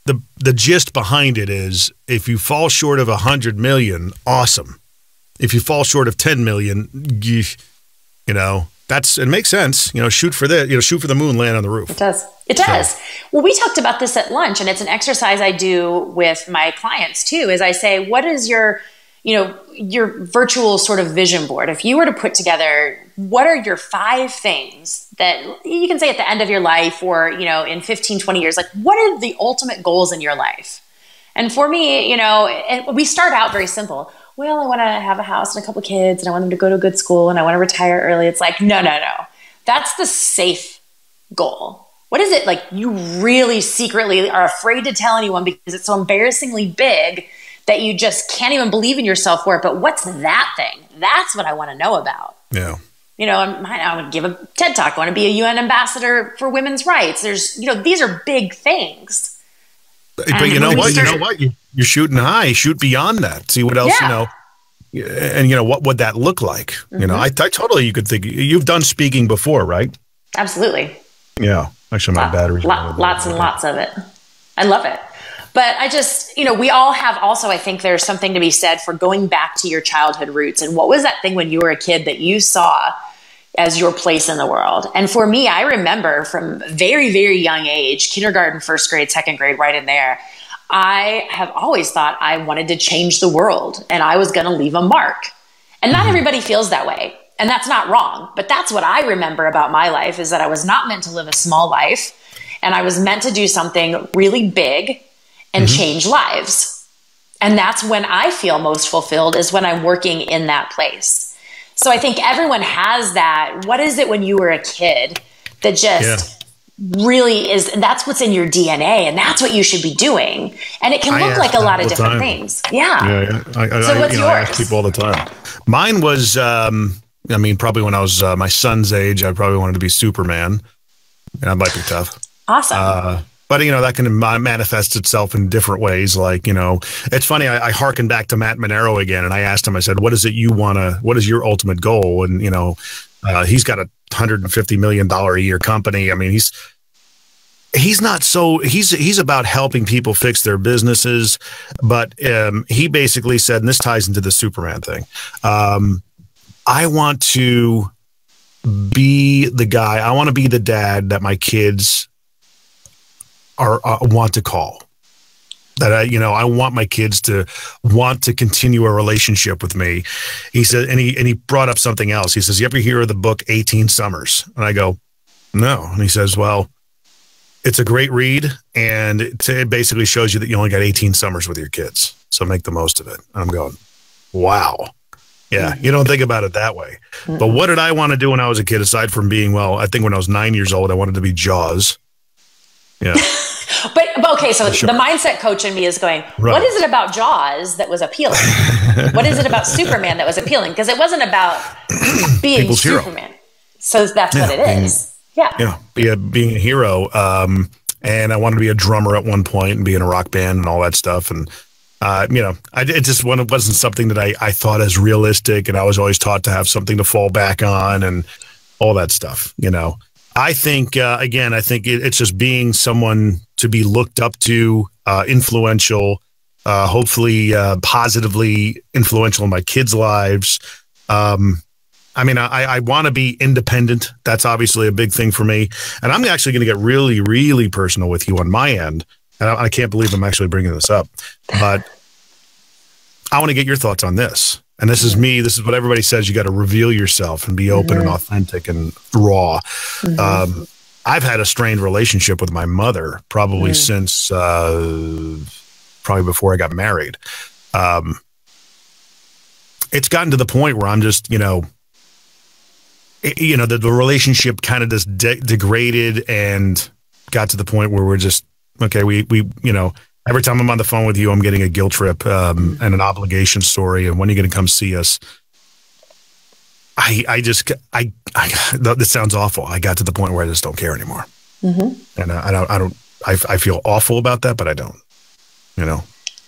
the gist behind it is, if you fall short of 100 million, awesome. If you fall short of 10 million, it makes sense. Shoot for shoot for the moon, land on the roof. It does. It does. So. Well, we talked about this at lunch, and it's an exercise I do with my clients too, is I say, what is your virtual sort of vision board? If you were to put together, what are your 5 things that you can say at the end of your life or, in 15, 20 years, what are the ultimate goals in your life? And for me, and we start out very simple. Well, I want to have a house and a couple of kids, and I want them to go to a good school, and I want to retire early. It's like, no. That's the safe goal. What is it you really secretly are afraid to tell anyone because it's so embarrassingly big that you just can't even believe in yourself for it? But what's that thing? That's what I want to know about. Yeah. I would give a TED Talk. I want to be a UN ambassador for women's rights. There's, these are big things. But you know what? You're shooting high. Shoot beyond that. See what else, and what would that look like? Mm-hmm. I totally, you could think, you've done speaking before, right? Absolutely. Yeah. Actually, my battery's lots and lots of it. I love it. But I just, we all have also, I think there's something to be said for going back to your childhood roots. And what was that thing when you were a kid that you saw as your place in the world? And for me, I remember from very, very young age, kindergarten, first grade, second grade, right in there, I have always thought I wanted to change the world and I was going to leave a mark. And not everybody feels that way. And that's not wrong. But that's what I remember about my life, is that I was not meant to live a small life. And I was meant to do something really big and change lives. And that's when I feel most fulfilled, is when I'm working in that place. So I think everyone has that. What is it when you were a kid that just really is, that's what's in your DNA, and that's what you should be doing. And it can look like a lot of different things. Yeah. So what's yours? I ask people all the time. Mine was, probably when I was my son's age, I probably wanted to be Superman. And that might be tough. Awesome. But, that can manifest itself in different ways. Like, it's funny. I hearken back to Matt Monero again. And I asked him, I said, what is your ultimate goal? And, he's got a $150 million a year company. I mean, he's about helping people fix their businesses. But he basically said, and this ties into the Superman thing. I want to be the guy. I want to be the dad that my kids want to call. That I want my kids to want to continue a relationship with me. He said, and he brought up something else. He says, "You ever hear of the book 18 Summers?" And I go, "No." And he says, "Well, it's a great read, and it basically shows you that you only got 18 summers with your kids, so make the most of it." And I'm going, wow. Yeah, you don't think about it that way. But what did I want to do when I was a kid, aside from being, I think when I was 9 years old, I wanted to be Jaws. Yeah. But okay, so the mindset coach in me is going, What is it about Jaws that was appealing? What is it about Superman that was appealing? Because it wasn't about being People's Superman. Hero. So that's what it is. Yeah. Being a hero. And I wanted to be a drummer at one point and be in a rock band and all that stuff. And it just wasn't something that I thought as realistic, and I was always taught to have something to fall back on and all that stuff. I think it's just being someone to be looked up to, influential, hopefully positively influential in my kids' lives. I want to be independent. That's obviously a big thing for me. And I'm actually going to get really, really personal with you on my end. And I can't believe I'm actually bringing this up, but I want to get your thoughts on this. And this is me. This is what everybody says. You got to reveal yourself and be open and authentic and raw. I've had a strained relationship with my mother probably since probably before I got married. It's gotten to the point where I'm just, the relationship kind of just degraded and got to the point where we're just, okay, we every time I'm on the phone with you, I'm getting a guilt trip and an obligation story. And when are you going to come see us? This sounds awful. I got to the point where I just don't care anymore. And I feel awful about that, but I don't,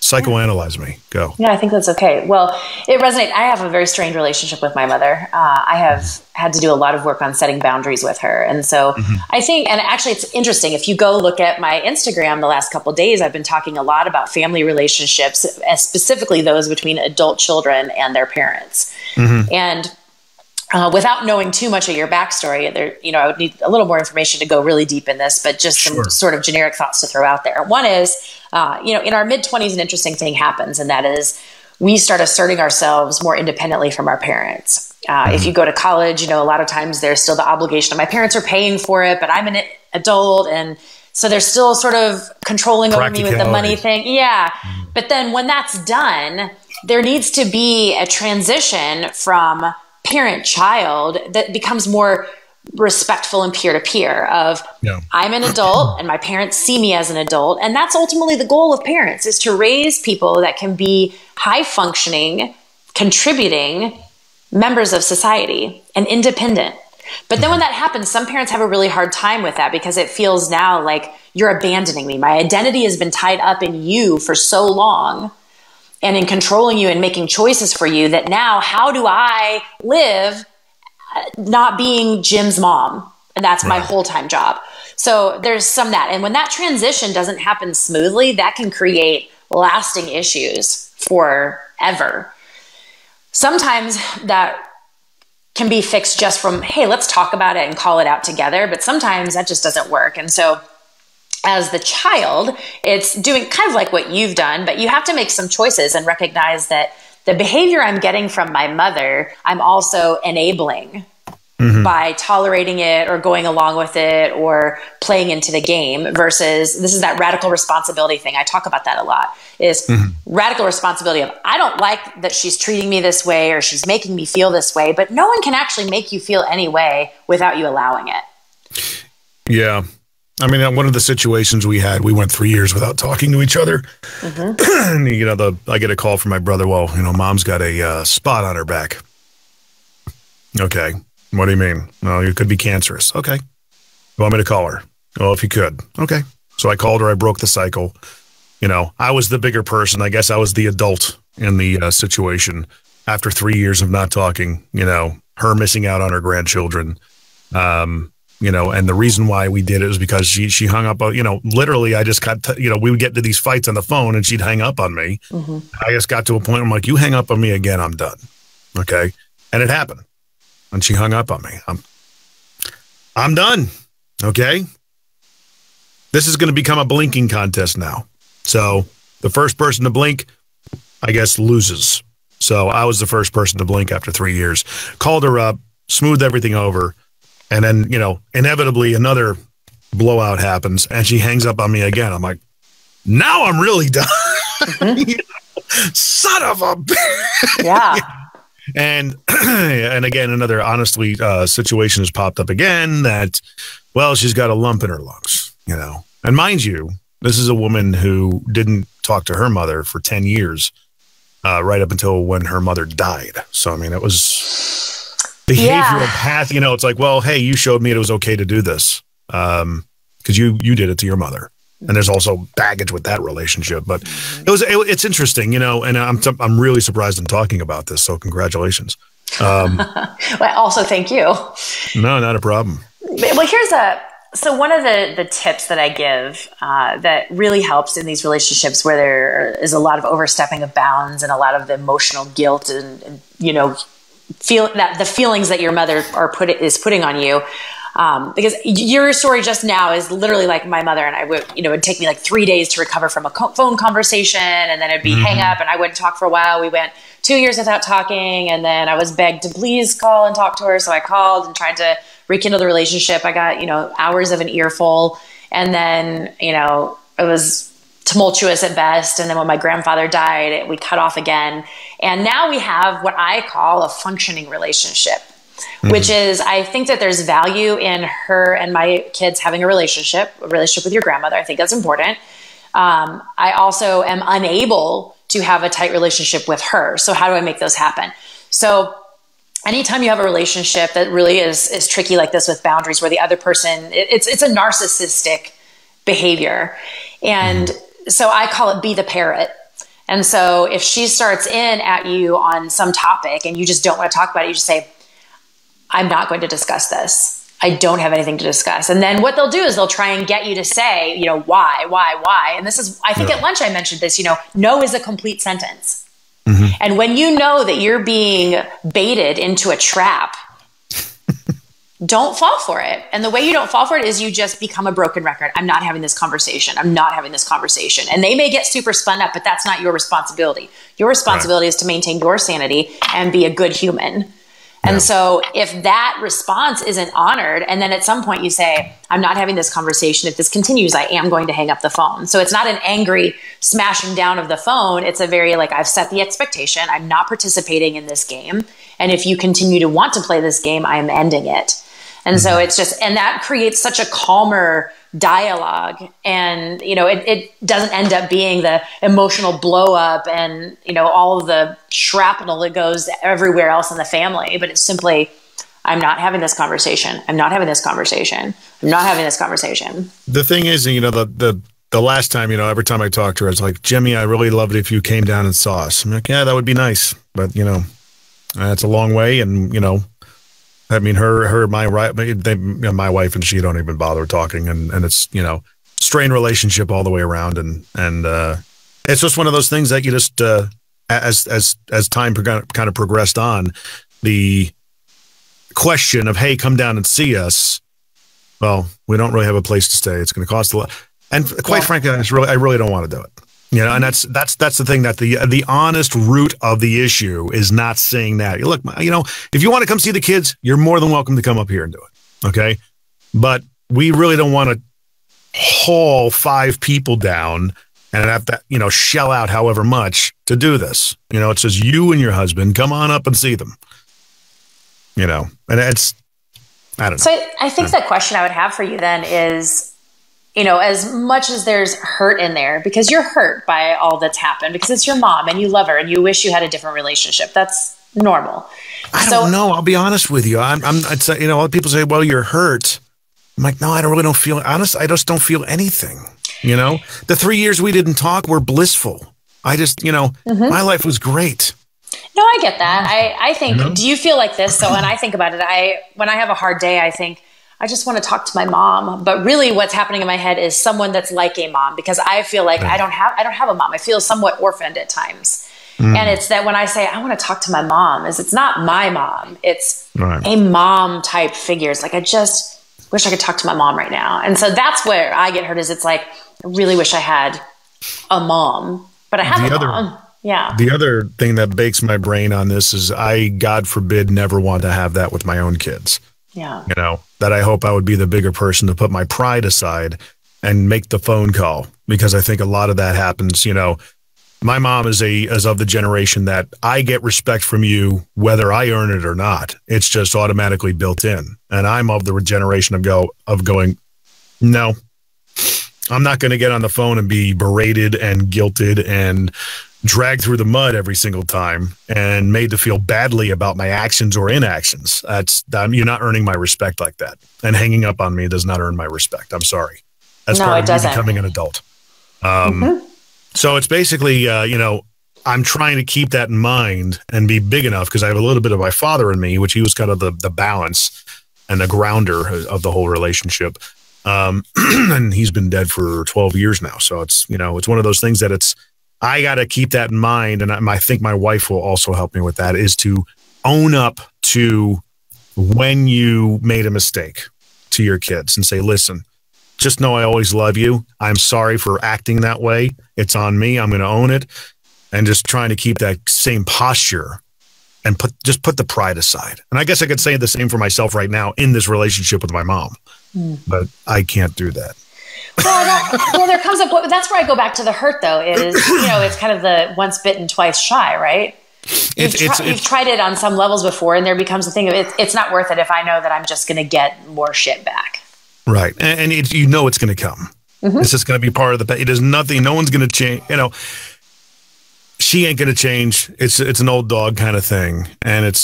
psychoanalyze me. Go. Yeah, I think that's okay. Well, it resonates. I have a very strained relationship with my mother. I have had to do a lot of work on setting boundaries with her. And so I think, and actually it's interesting, if you go look at my Instagram the last couple of days, I've been talking a lot about family relationships, specifically those between adult children and their parents. And without knowing too much of your backstory, I would need a little more information to go really deep in this, but just some sort of generic thoughts to throw out there. One is, in our mid-20s, an interesting thing happens, and that is we start asserting ourselves more independently from our parents. If you go to college, a lot of times there's still the obligation of my parents are paying for it, but I'm an adult, and so they're still sort of controlling over me with the money thing. Yeah. But then when that's done, there needs to be a transition from parent-child that becomes more respectful and peer-to-peer of I'm an adult and my parents see me as an adult. And that's ultimately the goal of parents, is to raise people that can be high-functioning, contributing members of society and independent. But then when that happens, some parents have a really hard time with that because it feels now like you're abandoning me. My identity has been tied up in you for so long and in controlling you and making choices for you that now how do I live not being Jim's mom? And that's my whole-time job. So there's some that. And when that transition doesn't happen smoothly, that can create lasting issues forever. Sometimes that can be fixed just from, hey, let's talk about it and call it out together. But sometimes that just doesn't work. And so as the child, it's doing kind of like what you've done, but you have to make some choices and recognize that the behavior I'm getting from my mother, I'm also enabling by tolerating it or going along with it or playing into the game, versus this is that radical responsibility thing. I talk about that a lot, is radical responsibility of, I don't like that she's treating me this way or she's making me feel this way, but no one can actually make you feel any way without you allowing it. Yeah. I mean, one of the situations we had, we went 3 years without talking to each other. And, I get a call from my brother. Well, mom's got a spot on her back. Okay. What do you mean? No, it could be cancerous. Okay. You want me to call her? Well, if you could. Okay. So I called her. I broke the cycle. I was the bigger person. I guess I was the adult in the situation after 3 years of not talking, her missing out on her grandchildren. And the reason why we did it was because she hung up, literally I just got, we would get to these fights on the phone and she'd hang up on me. Mm-hmm. I just got to a point where I'm like, you hang up on me again, I'm done. Okay. And it happened. And she hung up on me. I'm done. Okay. This is going to become a blinking contest now. So the first person to blink, I guess, loses. So I was the first person to blink after 3 years. Called her up, smoothed everything over. And then, inevitably another blowout happens and she hangs up on me again. I'm like, now I'm really done. Mm-hmm. Son of a bitch. Yeah. And again, another honestly situation has popped up again that, well, she's got a lump in her lungs, And mind you, this is a woman who didn't talk to her mother for 10 years, right up until when her mother died. So, I mean, it was behavioral path, it's like, well, hey, you showed me it was okay to do this because you did it to your mother. And there's also baggage with that relationship, but it's interesting, and I'm really surprised I'm talking about this. So congratulations. Well, also, thank you. No, not a problem. Well, so one of the tips that I give that really helps in these relationships where there is a lot of overstepping of bounds and a lot of the emotional guilt and feel that the feelings that your mother is putting on you, because your story just now is literally like my mother and I would, it'd take me like 3 days to recover from a phone conversation, and then it'd be hang up and I wouldn't talk for a while. We went 2 years without talking, and then I was begged to please call and talk to her. So I called and tried to rekindle the relationship. I got, hours of an earful, and then, it was tumultuous at best. And then when my grandfather died, we cut off again. And now we have what I call a functioning relationship, which is, I think that there's value in her and my kids having a relationship with your grandmother. I think that's important. I also am unable to have a tight relationship with her. So how do I make those happen? So anytime you have a relationship that really is tricky like this with boundaries, where the other person, it's a narcissistic behavior. And so I call it be the parrot. And so if she starts in at you on some topic and you just don't want to talk about it, you just say, I'm not going to discuss this. I don't have anything to discuss. And then what they'll do is they'll try and get you to say, why? And this is, I think at lunch I mentioned this, no is a complete sentence. Mm-hmm. And when you know that you're being baited into a trap, don't fall for it. And the way you don't fall for it is you just become a broken record. I'm not having this conversation. I'm not having this conversation. And they may get super spun up, but that's not your responsibility. Your responsibility is to maintain your sanity and be a good human. And so if that response isn't honored, and then at some point you say, I'm not having this conversation. If this continues, I am going to hang up the phone. So it's not an angry smashing down of the phone. It's a very I've set the expectation. I'm not participating in this game. And if you continue to want to play this game, I am ending it. And so it's just, and that creates such a calmer dialogue. And, it doesn't end up being the emotional blow up and, all of the shrapnel that goes everywhere else in the family. But it's simply, I'm not having this conversation. I'm not having this conversation. I'm not having this conversation. The thing is, the last time, every time I talked to her, it's like, Jimmy, I really loved it if you came down and saw us. I'm like, yeah, that would be nice. But, that's a long way. And, I mean, my wife and she don't even bother talking, and it's, strained relationship all the way around. And it's just one of those things that you just, as time kind of progressed on, the question of, hey, come down and see us. Well, we don't really have a place to stay. It's going to cost a lot. And quite frankly, I really don't want to do it. And that's the thing, that the honest root of the issue is not saying that. Look, if you want to come see the kids, you're more than welcome to come up here and do it. Okay. But we really don't want to haul 5 people down and have to, shell out however much to do this. It says you and your husband, come on up and see them. And it's, I don't know. So I think the question I would have for you then is, as much as there's hurt in there, because you're hurt by all that's happened, because it's your mom and you love her and you wish you had a different relationship. That's normal. I don't know. I'll be honest with you. People say, well, you're hurt. I'm like, no, I really don't feel, honestly, I just don't feel anything. You know, the 3 years we didn't talk were blissful. I just, my life was great. No, I get that. I think, do you feel like this? So when I think about it, when I have a hard day, I think, I just want to talk to my mom. But really what's happening in my head is someone that's like a mom, because I feel like I don't have a mom. I feel somewhat orphaned at times. And it's that when I say, I want to talk to my mom, it's not my mom. It's a mom type figure. It's like, I just wish I could talk to my mom right now. And so that's where I get hurt, is it's like, I really wish I had a mom, but I have a mom. Yeah. The other thing that bakes my brain on this is I, God forbid, never want to have that with my own kids. Yeah. That I hope I would be the bigger person to put my pride aside and make the phone call, because I think a lot of that happens. My mom is of the generation that I get respect from you whether I earn it or not. It's just automatically built in. And I'm of the generation of going, no, I'm not going to get on the phone and be berated and guilted and dragged through the mud every single time and made to feel badly about my actions or inactions. You're not earning my respect like that. And hanging up on me does not earn my respect. I'm sorry. That's part of me becoming an adult. So it's basically, I'm trying to keep that in mind and be big enough, because I have a little bit of my father in me, which he was kind of the balance and the grounder of the whole relationship. And he's been dead for 12 years now. So it's, it's one of those things that I got to keep that in mind. And I think my wife will also help me with that, is to own up to when you made a mistake to your kids and say, listen, just know I always love you. I'm sorry for acting that way. It's on me. I'm going to own it. And just trying to keep that same posture and put the pride aside. And I guess I could say the same for myself right now in this relationship with my mom, but I can't do that. Well, there comes a point. That's where I go back to the hurt, though. It's kind of the once bitten, twice shy, right? You've tried it on some levels before, and there becomes a thing of it's not worth it if I know that I'm just going to get more shit back. Right. And it's going to come. It's just going to be part of it is nothing. No one's going to change. She ain't going to change. It's an old dog kind of thing. And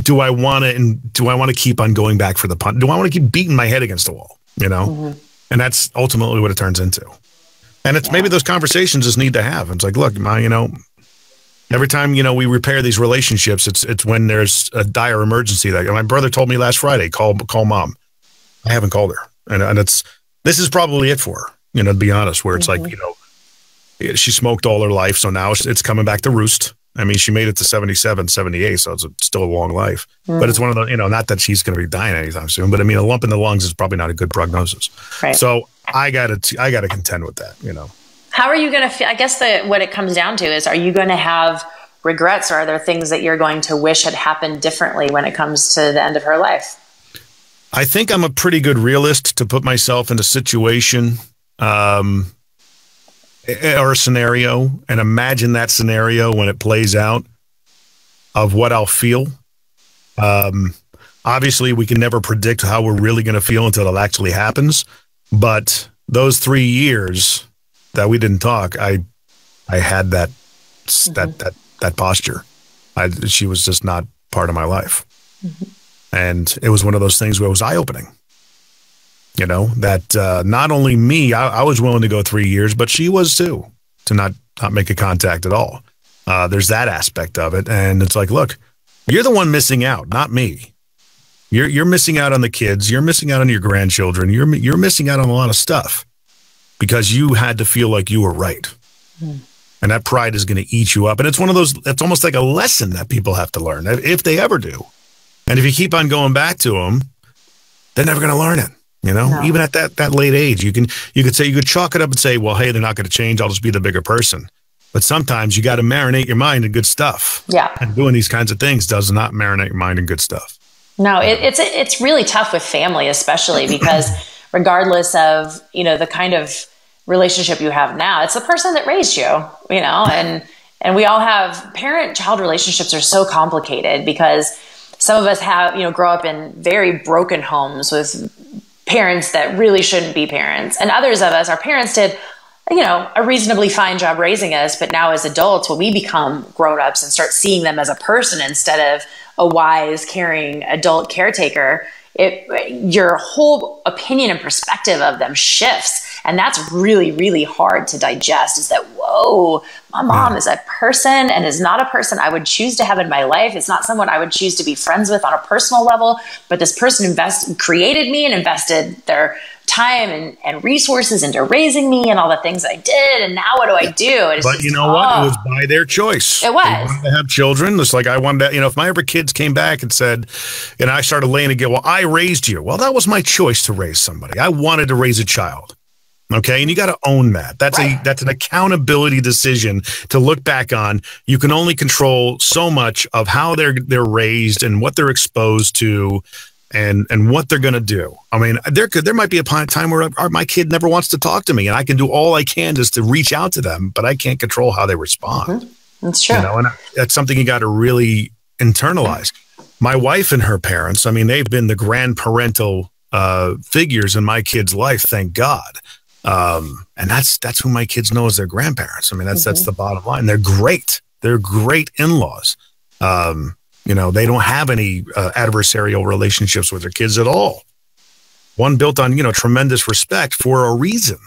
do I want to keep on going back for the punt? Do I want to keep beating my head against the wall? And that's ultimately what it turns into. And it's maybe those conversations just need to have. It's like, look, every time, we repair these relationships, it's when there's a dire emergency. Like my brother told me last Friday, call mom. I haven't called her. And this is probably it for her, to be honest, where it's like, she smoked all her life. So now it's coming back to roost. I mean, she made it to 77, 78, so it's still a long life. But it's one of the, not that she's going to be dying anytime soon, but I mean, a lump in the lungs is probably not a good prognosis. Right. So I gotta contend with that, How are you going to feel? I guess what it comes down to is, are you going to have regrets, or are there things that you're going to wish had happened differently when it comes to the end of her life? I think I'm a pretty good realist to put myself in a situation or a scenario and imagine that scenario when it plays out of what I'll feel. Obviously, we can never predict how we're really going to feel until it actually happens. But those 3 years that we didn't talk, I had that posture. She was just not part of my life. And it was one of those things where it was eye-opening, that not only me, I was willing to go 3 years, but she was too, to not make a contact at all. There's that aspect of it. And it's like, look, you're the one missing out, not me. You're missing out on the kids. You're missing out on your grandchildren. You're missing out on a lot of stuff because you had to feel like you were right. And that pride is going to eat you up. And it's one of those, it's almost like a lesson that people have to learn, if they ever do. And if you keep on going back to them, they're never going to learn it. No. Even at that late age, you could chalk it up and say, well, hey, they're not going to change. I'll just be the bigger person. But sometimes you got to marinate your mind in good stuff. Yeah. And doing these kinds of things does not marinate your mind in good stuff. No, it's really tough with family, especially because regardless of, the kind of relationship you have now, it's the person that raised you, and we all have parent-child relationships are so complicated because some of us have, grow up in very broken homes with parents that really shouldn't be parents. And others of us, our parents did, a reasonably fine job raising us. But now as adults, when we become grown-ups and start seeing them as a person instead of a wise, caring adult caretaker, your whole opinion and perspective of them shifts. And that's really, really hard to digest, is that, whoa, my mom is a person and is not a person I would choose to have in my life. It's not someone I would choose to be friends with on a personal level, but this person created me and invested their time and resources into raising me and all the things I did. And now what do I do? But you know what? It was by their choice. It was. They wanted to have children. It's like I wanted to, if my ever kids came back and said, and I started laying again, well, I raised you. Well, that was my choice to raise somebody. I wanted to raise a child. Okay. And you got to own that. That's that's an accountability decision to look back on. You can only control so much of how they're raised and what they're exposed to and what they're going to do. I mean, there might be a time where my kid never wants to talk to me and I can do all I can just to reach out to them, but I can't control how they respond. That's true. And that's something you got to really internalize. My wife and her parents, I mean, they've been the grandparental figures in my kid's life. Thank God. And that's who my kids know as their grandparents. I mean, that's the bottom line. They're great. They're great in-laws. They don't have any adversarial relationships with their kids at all. One built on, tremendous respect for a reason,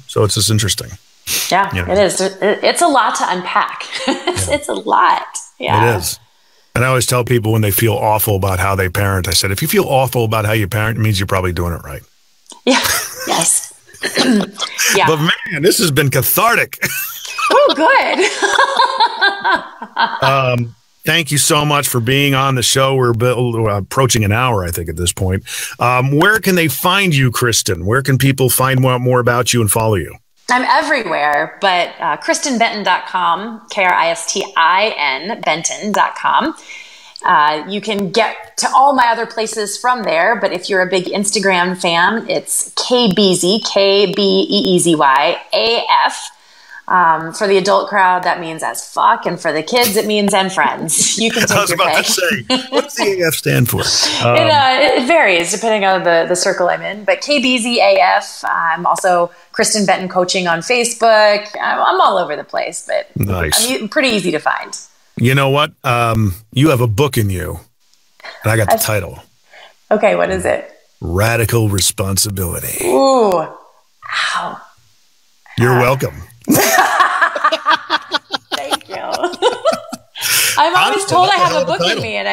so it's just interesting. Yeah, it is. It's a lot to unpack. It's a lot. Yeah, it is. And I always tell people when they feel awful about how they parent, I said, if you feel awful about how you parent, it means you're probably doing it right. Yeah. Yes. Yeah. But man, this has been cathartic. Oh, good. Thank you so much for being on the show. We're approaching an hour, I think, at this point. Where can they find you, Kristin? Where can people find more about you and follow you? I'm everywhere, but KristinBenton.com, Kristin, Benton.com. You can get to all my other places from there, but if you're a big Instagram fan, it's KBeezy, KBeezy AF. For the adult crowd, that means as fuck, and for the kids, it means and friends. You can take I was your about pick. to say, what does the AF stand for? It varies depending on the circle I'm in, but KBeezy AF. I'm also Kristin Benton Coaching on Facebook. I'm all over the place, but nice. I'm pretty easy to find. You know what? You have a book in you, and I got the title. Okay, what is it? Radical Responsibility. Ooh, ow. You're welcome. Thank you. I'm always told I have a book in me, and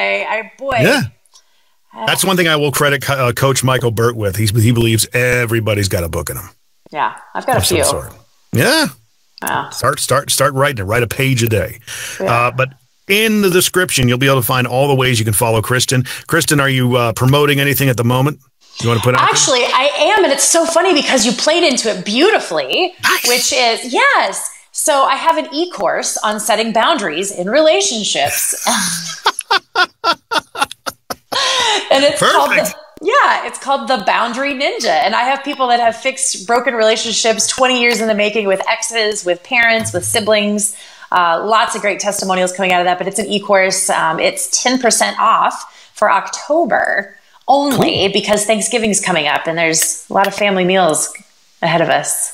yeah. That's one thing I will credit Coach Michael Burt with. He believes everybody's got a book in them. Yeah, I've got a few. Yeah. Wow. Start writing it. Write a page a day. Yeah. But in the description, you'll be able to find all the ways you can follow Kristin. Kristin, are you promoting anything at the moment? You want to put out? Actually, I am, and it's so funny because you played into it beautifully, which is, yes. So I have an e-course on setting boundaries in relationships. And it's called the Boundary Ninja. And I have people that have fixed broken relationships 20 years in the making with exes, with parents, with siblings. Lots of great testimonials coming out of that, but it's an e-course. It's 10% off for October only because Thanksgiving's coming up and there's a lot of family meals ahead of us.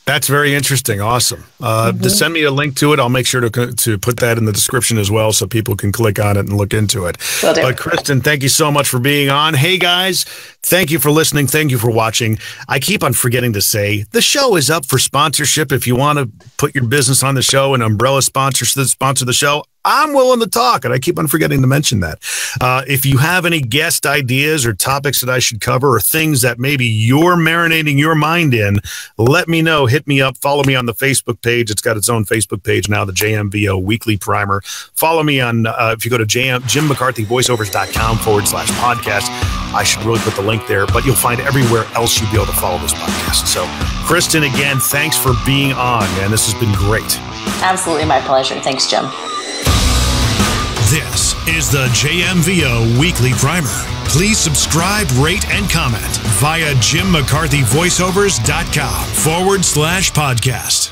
That's very interesting. Awesome. Just send me a link to it. I'll make sure to put that in the description as well so people can click on it and look into it. Will do. But Kristin, thank you so much for being on. Hey, guys, thank you for listening. Thank you for watching. I keep on forgetting to say the show is up for sponsorship. If you want to put your business on the show and umbrella sponsor the show, I'm willing to talk, and I keep on forgetting to mention that. If you have any guest ideas or topics that I should cover or things that maybe you're marinating your mind in, let me know. Hit me up. Follow me on the Facebook page. It's got its own Facebook page now, the JMVO Weekly Primer. Follow me on, if you go to jimmccarthyvoiceovers.com/podcast. I should really put the link there, but you'll find everywhere else you'll be able to follow this podcast. So, Kristin, again, thanks for being on, man. This has been great. Absolutely my pleasure. Thanks, Jim. This is the JMVO Weekly Primer. Please subscribe, rate, and comment via jimmccarthyvoiceovers.com/podcast.